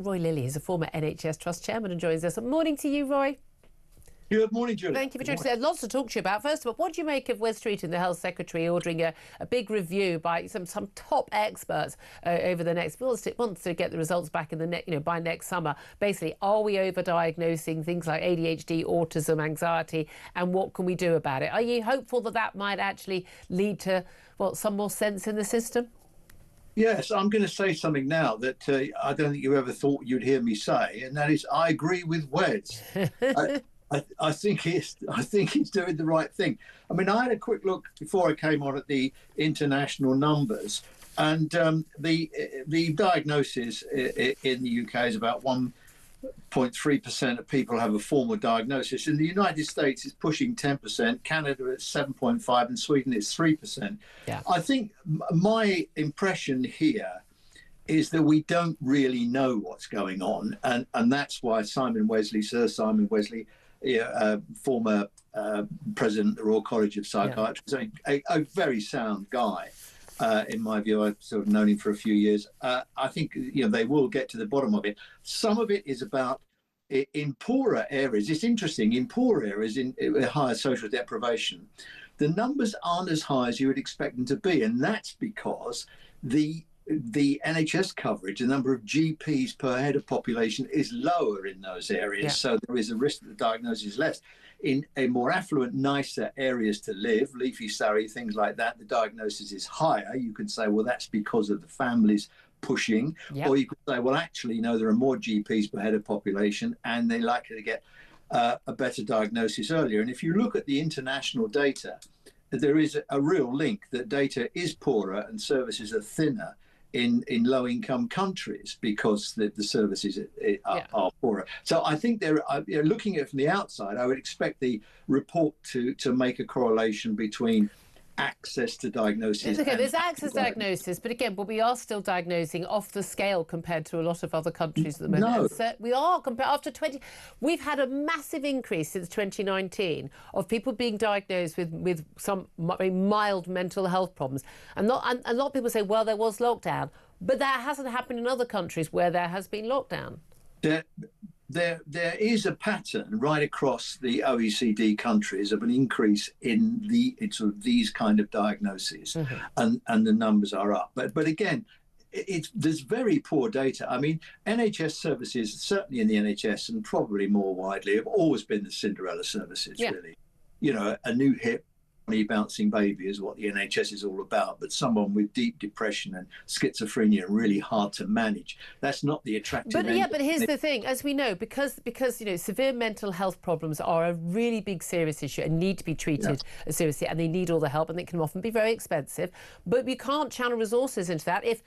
Roy Lilley is a former NHS Trust chairman and joins us. Morning to you, Roy. Good morning, Julia. Thank you for joining us. Lots to talk to you about. First of all, what do you make of Wes Streeting, the Health Secretary, ordering a big review by some top experts over the next months to get the results back in the by next summer? Basically, are we overdiagnosing things like ADHD, autism, anxiety, and what can we do about it? Are you hopeful that that might actually lead to some more sense in the system? Yes, I'm going to say something now that I don't think you ever thought you'd hear me say, and that is, I agree with Wes. I think he's doing the right thing. I mean, I had a quick look before I came on at the international numbers, and the diagnosis in the UK is about 1.3% of people have a formal diagnosis. In the United States, it's pushing 10%. Canada is 7.5%, and Sweden is 3%. Yeah. I think my impression here is that we don't really know what's going on, and that's why Sir Simon Wesley, former president of the Royal College of Psychiatry, a very sound guy. In my view, I've sort of known him for a few years. I think they will get to the bottom of it. Some of it is about in poorer areas. It's interesting, in poor areas, in higher social deprivation, the numbers aren't as high as you would expect them to be, and that's because the NHS coverage, the number of GPs per head of population, is lower in those areas. Yeah. So there is a risk that the diagnosis is less. In a more affluent, nicer areas to live, Leafy, Surrey, things like that, the diagnosis is higher. You could say, well, that's because of the families pushing. Yep. Or you could say, well, actually, no, there are more GPs per head of population and they're likely to get a better diagnosis earlier. And if you look at the international data, there is a real link that data is poorer and services are thinner in low-income countries because the services are poorer. So I think looking at it from the outside, I would expect the report to make a correlation between access to diagnosis. Okay, there's access to diagnosis, but again, we are still diagnosing off the scale compared to a lot of other countries at the moment. No. So we are after 20. We've had a massive increase since 2019 of people being diagnosed with some very mild mental health problems, and a lot of people say, well, there was lockdown, but that hasn't happened in other countries where there has been lockdown. There is a pattern right across the OECD countries of an increase in these kind of diagnoses, and the numbers are up. But again, there's very poor data. I mean, NHS services, certainly in the NHS and probably more widely, have always been the Cinderella services, really. A new hip, bouncing baby is what the NHS is all about, but someone with deep depression and schizophrenia really hard to manage. That's not the attractive. But here's the thing, as we know, because severe mental health problems are a really big serious issue and need to be treated seriously, and they need all the help, and they can often be very expensive. But we can't channel resources into that if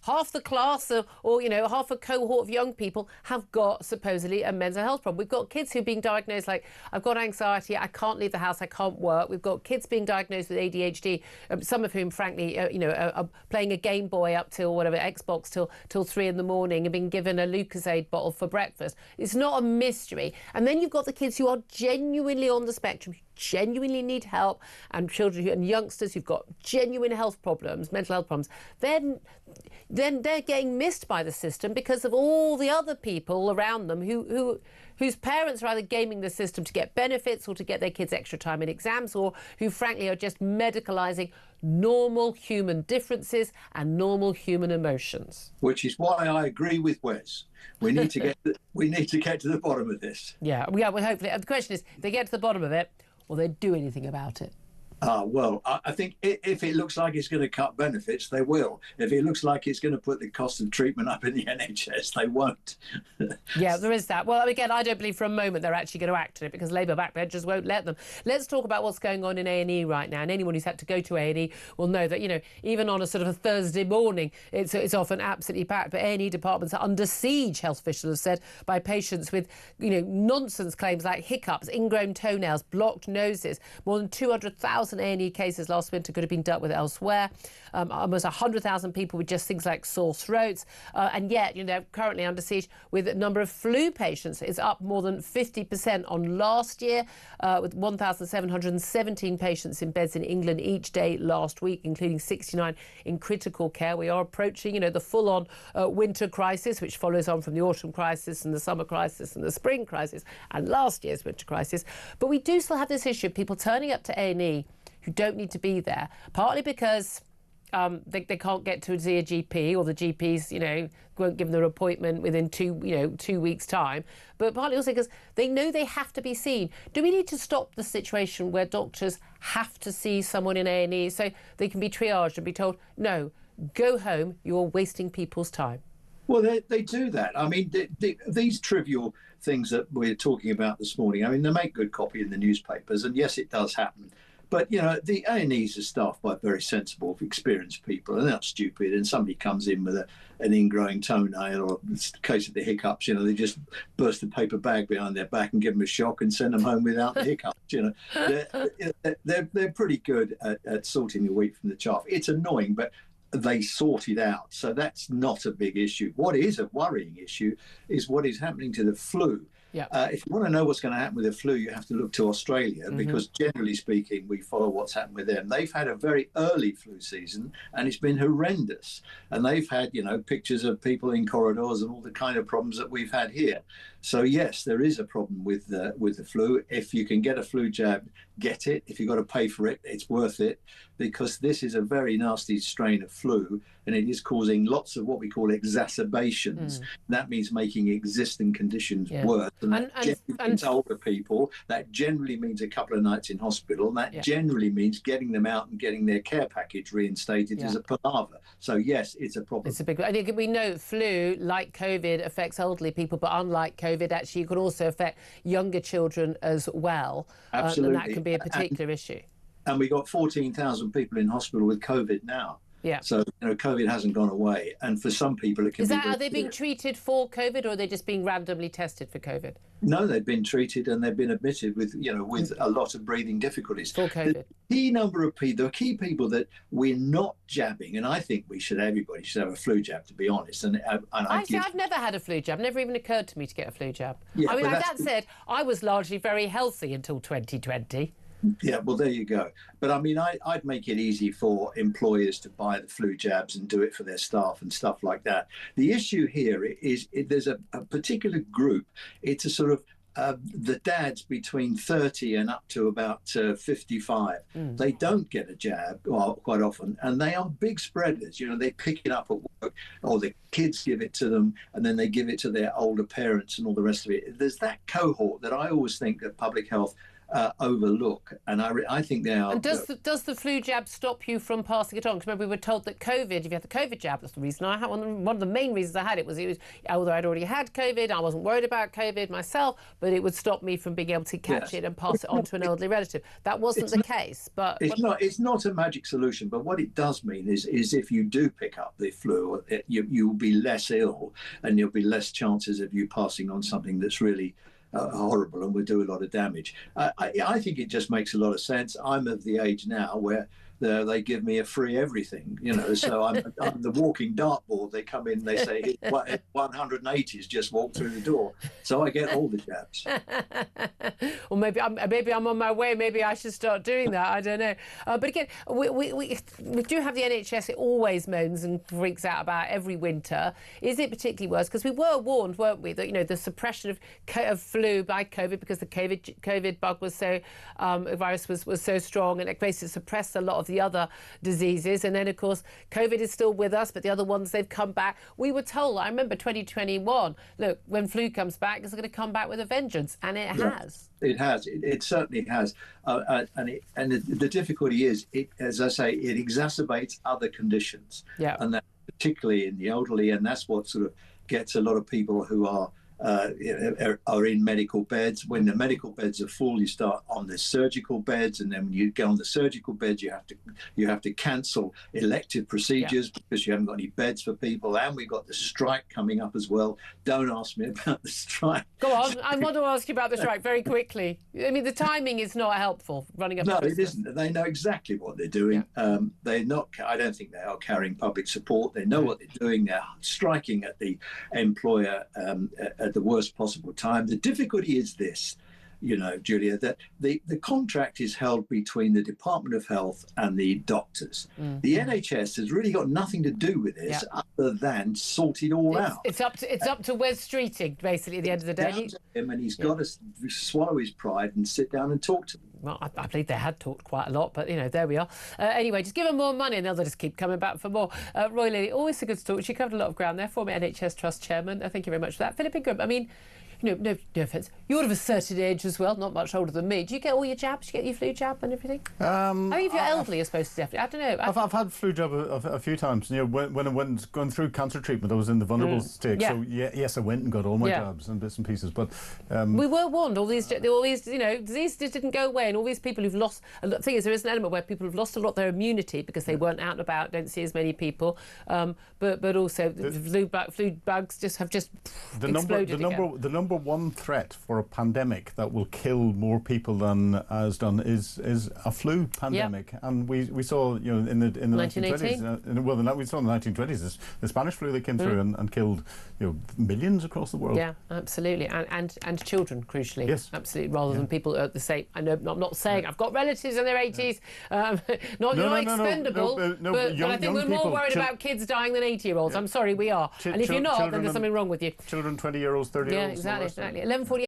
half the class or half a cohort of young people have got supposedly a mental health problem. We've got kids who've been diagnosed like, I've got anxiety, I can't leave the house, I can't work. We've got kids being diagnosed with ADHD, some of whom, frankly, are playing a Game Boy up till Xbox till 3 in the morning and being given a Lucozade bottle for breakfast. It's not a mystery. And then you've got the kids who are genuinely on the spectrum, genuinely need help, and children and youngsters who've got genuine health problems, mental health problems. Then they're getting missed by the system because of all the other people around them whose parents are either gaming the system to get benefits or to get their kids extra time in exams, or who frankly are just medicalising normal human differences and normal human emotions. Which is why I agree with Wes. We need to get to the bottom of this. Yeah. Well, hopefully. The question is, if they get to the bottom of it, will they do anything about it? Well, I think if it looks like it's going to cut benefits, they will. If it looks like it's going to put the cost of treatment up in the NHS, they won't. Yeah, there is that. Well, again, I don't believe for a moment they're actually going to act on it because Labour backbenchers won't let them. Let's talk about what's going on in A&E right now. And anyone who's had to go to A&E will know that, even on a sort of a Thursday morning, it's often absolutely packed. But A&E departments are under siege, health officials have said, by patients with, nonsense claims like hiccups, ingrown toenails, blocked noses. More than 200,000 100,000 A&E cases last winter could have been dealt with elsewhere. Almost 100,000 people with just things like sore throats. And yet, currently under siege with a number of flu patients. It's up more than 50% on last year, with 1,717 patients in beds in England each day last week, including 69 in critical care. We are approaching, the full-on winter crisis, which follows on from the autumn crisis and the summer crisis and the spring crisis and last year's winter crisis. But we do still have this issue of people turning up to A&E who don't need to be there, partly because they can't get to see a GP, or the GPs, won't give them their appointment within 2 weeks' time. But partly also because they know they have to be seen. Do we need to stop the situation where doctors have to see someone in A&E so they can be triaged and be told, no, go home, you're wasting people's time? Well, they do that. I mean, these trivial things that we're talking about this morning, I mean, they make good copy in the newspapers, and yes, it does happen. But, the A&Es are staffed by very sensible, experienced people, and they're not stupid. And somebody comes in with an ingrowing toenail, or in the case of the hiccups, they just burst a paper bag behind their back and give them a shock and send them home without the hiccups. They're pretty good at sorting the wheat from the chaff. It's annoying, but they sort it out. So that's not a big issue. What is a worrying issue is what is happening to the flu. Yeah. If you want to know what's going to happen with the flu, you have to look to Australia, because generally speaking, we follow what's happened with them. They've had a very early flu season, and it's been horrendous. And they've had, pictures of people in corridors and all the kind of problems that we've had here. So yes, there is a problem with the flu. If you can get a flu jab, get it. If you've got to pay for it, it's worth it, because this is a very nasty strain of flu, and it is causing lots of what we call exacerbations. That means making existing conditions worse. And that generally means older people. That generally means a couple of nights in hospital. And that generally means getting them out and getting their care package reinstated is a palaver. So yes, it's a problem. It's a big one. I think we know flu, like COVID, affects elderly people, but unlike COVID, actually, you can also affect younger children as well. Absolutely. And that can be a particular issue. And we got 14,000 people in hospital with COVID now. Yeah. So, COVID hasn't gone away. And for some people, it can be... Are they being treated for COVID, or are they just being randomly tested for COVID? No, they've been treated and they've been admitted with, with a lot of breathing difficulties. For COVID. The key number of people, the key people that we're not jabbing, and I think everybody should have a flu jab, to be honest. I've never had a flu jab. Never even occurred to me to get a flu jab. Yeah, I mean, that said, I was largely very healthy until 2020. Yeah, well, there you go. But I mean, I'd make it easy for employers to buy the flu jabs and do it for their staff and stuff like that. The issue here is there's a particular group. It's a sort of the dads between 30 and up to about 55. They don't get a jab quite often, and they are big spreaders. They pick it up at work, or the kids give it to them, and then they give it to their older parents and all the rest of it. There's that cohort that I always think that public health overlook, and I think they are. And does the flu jab stop you from passing it on? Because remember, we were told that COVID, if you had the COVID jab, that's the reason I had one of the main reasons I had it was although I'd already had COVID, I wasn't worried about COVID myself, but it would stop me from being able to catch it and pass it on to an elderly relative. That wasn't the case, but it's not a magic solution. But what it does mean is if you do pick up the flu, you'll be less ill, and there'll be less chances of you passing on something that's really horrible and will do a lot of damage. I think it just makes a lot of sense. I'm of the age now where they give me a free everything, so I'm the walking dartboard. They come in, they say 180s just walk through the door, so I get all the jabs. Well, maybe I'm on my way. Maybe I should start doing that. I don't know. But again, we do have the NHS. It always moans and freaks out about every winter. Is it particularly worse? Because we were warned, weren't we, that the suppression of flu by COVID, because the COVID bug was so virus was so strong, and it basically suppressed a lot of the other diseases. And then, of course, COVID is still with us, but the other ones, they've come back. We were told, I remember 2021, look, when flu comes back, it's going to come back with a vengeance, and it has. It has. It certainly has. And the difficulty is, as I say, it exacerbates other conditions. Yeah. And that particularly in the elderly, and that's what sort of gets a lot of people who are are in medical beds. When the medical beds are full, you start on the surgical beds, and then when you go on the surgical beds, you have to cancel elective procedures because you haven't got any beds for people. And we've got the strike coming up as well. Don't ask me about the strike. Go on, I want to ask you about the strike very quickly. I mean, the timing is not helpful running up to Christmas. No, it isn't. They know exactly what they're doing. They're not. I don't think they are carrying public support. They know what they're doing. They're striking at the employer at the worst possible time. The difficulty is this, Julia, that the contract is held between the Department of Health and the doctors. The NHS has really got nothing to do with this other than sort it all out. It's up to Wes Streeting, basically, at the end of the day. Down to him, and he's got to swallow his pride and sit down and talk to them. Well, I believe they had talked quite a lot, but, there we are. Anyway, just give them more money and they'll just keep coming back for more. Roy Lilley, always a good talk. She covered a lot of ground there, former NHS Trust Chairman. Thank you very much for that. Philip Ingram, I mean, no offence. You're of a certain age as well, not much older than me. Do you get all your jabs? Do you get your flu jab and everything? I mean, if you're elderly, you're supposed to definitely. I don't know. I've had flu jab a few times. When I went going through cancer treatment, I was in the vulnerable stage. Yeah. So yes, I went and got all my jabs and bits and pieces. But we were warned. All these disease just didn't go away, and all these people who've lost. The thing is, there is an element where people have lost a lot of their immunity because they weren't out and about, don't see as many people. But also flu bugs have exploded again. The number one threat for a pandemic that will kill more people than has done is a flu pandemic, and we saw in the 1920s. We saw in the 1920s the Spanish flu that came through and killed millions across the world. Yeah, absolutely, and children, crucially. Yes, absolutely. Rather than people at the same. I know, I'm not saying I've got relatives in their 80s. Not expendable. But I think we're more worried about kids dying than 80-year-olds. I'm sorry, we are. And if you're not, then there's something wrong with you. Children, 20-year-olds, 30-year-olds. Yeah, exactly. 11:48.